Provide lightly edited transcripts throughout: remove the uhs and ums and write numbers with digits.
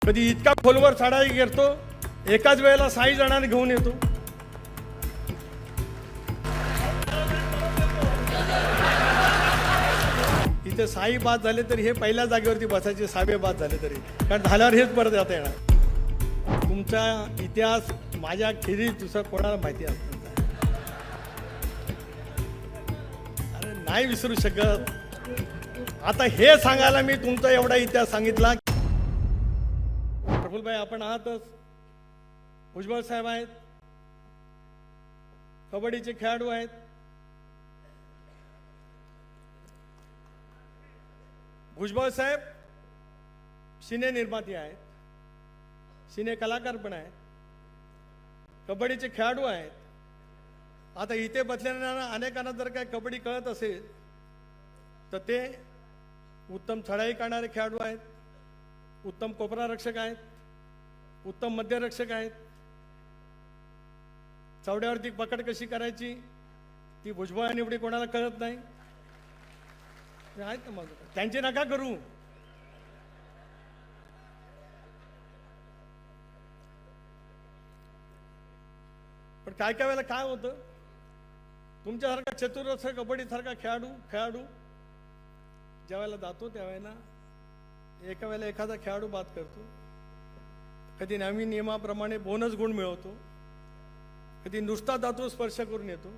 कधी इतका खोलवर चढाई करतो, एकाच वेळेला 6 जणांना घेऊन येतो. इथे 6 बाद झाले तरी हे पहिल्या जागेवरती बसायचे, 6वे बाद झाले तरी, कारण झाल्यावर हेच परत जाता येणार. तुमचा इतिहास माझ्या खेरीज दुसरा कोणाला माहिती असतं. अरे नाही विसरू शकत. आता हे सांगायला मी तुमचा एवढा इतिहास सांगितला. प्रफुल्लभाई आपण आहातच, भुजबळ साहेब आहेत, कबड्डीचे खेळाडू आहेत. भुजबळ साहेब सिने निर्माते आहेत, सिने कलाकार पण आहेत, कबड्डीचे खेळाडू आहेत. आता इथे बसलेल्या अनेकांना जर काय कबड्डी कळत असेल तर ते उत्तम चढाई करणारे खेळाडू आहेत, उत्तम कोपरा रक्षक आहेत, उत्तम मध्यरक्षक आहेत. चवड्यावरती पकड कशी करायची ती भुजबळ एवढी कोणाला कळत नाही. आहेत ना, मग त्यांची नका करू. पण काय काय वेळेला काय होतं, तुमच्यासारखा चतुरस्र कबड्डीसारखा खेळाडू ज्या वेळेला जातो त्यावेळेला एका वेळेला एखादा खेळाडू बाद करतो, कधी नवीन नियमाप्रमाणे बोनस गुण मिळवतो, कधी नुसता जातो स्पर्श करून येतो,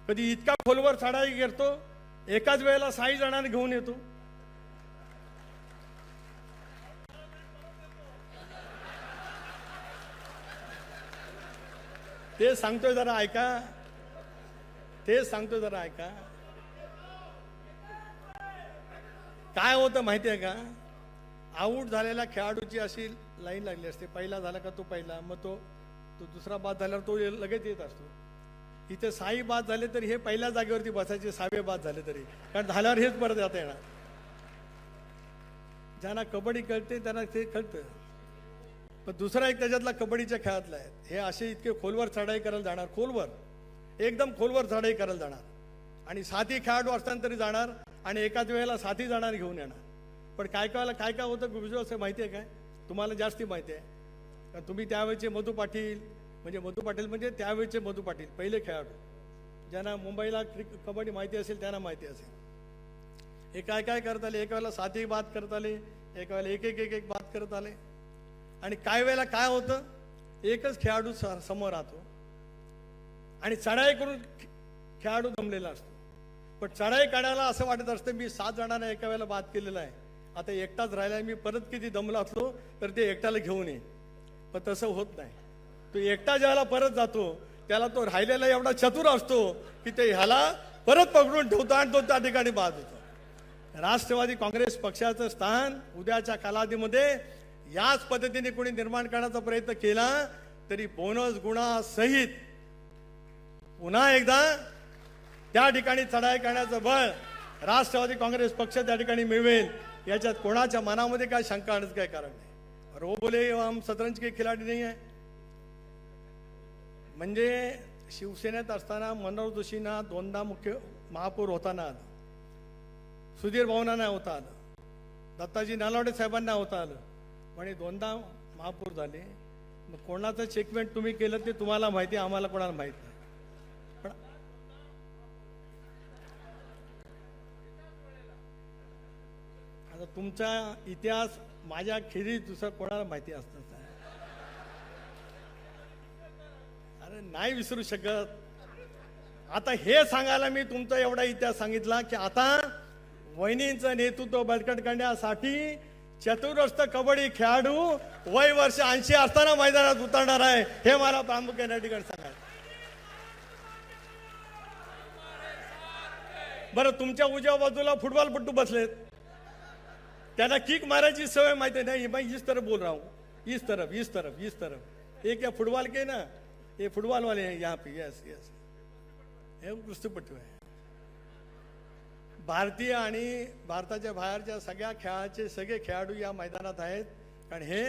कधी इतका खोलवर चढाई करतो, एकाच वेळेला 6 जणांना घेऊन येतो. ते सांगतोय जरा ऐका, ते सांगतोय जरा ऐका. काय होतं माहितीये का, आऊट झालेल्या खेळाडूची अशी लाईन लागली असते. पहिला झाला का तो पहिला, मग तो दुसरा बाद झाल्यावर तो लगेच येत असतो. इथे 6 बाद झाले तरी हे पहिल्या जागेवरती बसायचे, 6वे बाद झाले तरी, कारण झाल्यावर हेच परत जाता येणार. ज्यांना कबड्डी कळते त्यांना ते कळतं. पण दुसरा एक त्याच्यातला कबड्डीच्या खेळातला आहे, हे असे इतके खोलवर चढाई करायला जाणार, खोलवर एकदम खोलवर चढाई करायला जाणार, आणि 7 खेळाडू असताना तरी जाणार, आणि एकाच वेळेला 7 जाणार घेऊन येणार. पण काय काय होतं गुजरात असं माहिती आहे काय, तुम्हाला जास्ती माहिती आहे, कारण तुम्ही त्यावेळेचे मधू पाटील म्हणजे त्यावेळेचे मधू पाटील पहिले खेळाडू, ज्यांना मुंबईला कबड्डी माहिती असेल त्यांना माहिती असेल. हे काय करत आले, एका वेळेला 7 बाद करत आले, एका वेळेला एक बाद करत आले. आणि काय वेळेला काय होतं, एकच खेळाडू समोर राहतो आणि चढाई करून खेळाडू दमलेला असतो. पण चढाई काढायला असं वाटत असतं मी 7 जणांना एका वेळेला बाद केलेला आहे, आता एकटाच राहिला आहे, मी परत किती दमला असलो तर ते एकट्याला घेऊन ये. पण तसं होत नाही. तो एकटा ज्याला परत जातो त्याला तो राहिलेला एवढा चतुर असतो की ते ह्याला परत पकडून ठेवतो आणि तो त्या ठिकाणी बाद होतो. राष्ट्रवादी काँग्रेस पक्षाचं स्थान उद्याच्या कालावधीमध्ये याच पद्धतीने कोणी निर्माण करण्याचा प्रयत्न केला तरी बोनस गुणासहित पुन्हा एकदा त्या ठिकाणी चढाई करण्याचं बळ राष्ट्रवादी काँग्रेस पक्ष त्या ठिकाणी मिळवेल, याच्यात कोणाच्या मनामध्ये काय शंका आणण्याचं काय कारण नाही. रो बोले हम शतरंज के खिलाडी नाही आहे. म्हणजे शिवसेनेत असताना मनोहर जोशींना 2दा मुख्य महापौर होताना आलं, सुधीर भाऊंना होता आलं, दत्ताजी नलावडे साहेबांना होता आलं, पण 2दा महापौर झाले. मग कोणाचं चेकमेंट तुम्ही केलं ते तुम्हाला माहिती, आम्हाला कोणाला माहित नाही. पण आता तुमचा इतिहास माझ्या खेरीज दुसरा कोणाला माहिती असतं. अरे नाही विसरू शकत. आता हे सांगायला मी तुमचा एवढा इतिहास सांगितला की आता वहिनींचं नेतृत्व बळकट करण्यासाठी चतुरस्र कबड्डी खेळाडू वय वर्ष 80 असताना मैदानात उतरणार आहे, हे मला प्रामुख्याने ठिकाणी सांगायचं. बरं, तुमच्या उजव्या बाजूला फुटबॉलपट्टू बसलेत, त्यांना किक मारायची सवय माहिती नाही. मैं इस तरफ बोल रहा हूँ, इस तरफ. एक क्या फुटबॉल के ना, ये फुटबॉल वाले हैं यहाँ पे. यस हे कुस्तीपट्टू आहे. भारतीय आणि भारताच्या बाहेरच्या सगळ्या खेळाचे सगळे खेळाडू या मैदानात आहेत, कारण हे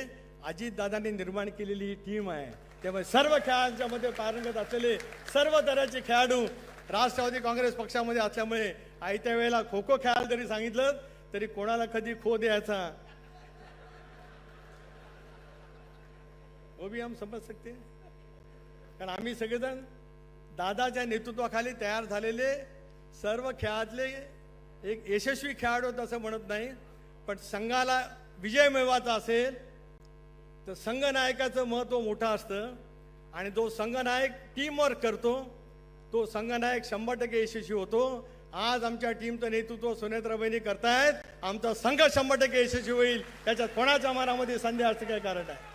अजितदादांनी निर्माण केलेली ही टीम आहे. त्यामुळे सर्व खेळांच्या मध्ये पारंगत असलेले सर्व तऱ्हेचे खेळाडू राष्ट्रवादी काँग्रेस पक्षामध्ये असल्यामुळे आयत्या वेळेला खो खो खेळायला जरी सांगितलं तरी कोणाला कधी खो द्यायचा वो भी हम समज सकते हैं. कारण आम्ही सगळेजण दादाच्या नेतृत्वाखाली तयार झालेले सर्व खेळातले एक यशस्वी खेळाडू आहेत असं म्हणत नाही, पण संघाला विजय मिळवायचा असेल तर संघनायकाचं महत्त्व मोठं असतं आणि जो संघनायक टीमवर्क करतो तो संघनायक 100% यशस्वी होतो. आज आमच्या टीमचं नेतृत्व सुनेत्राबाईंनी करतायत. आमचा संघ 100% यशस्वी होईल, त्याच्यात कोणाच्या मनामध्ये संदेह असं काही कारण आहे.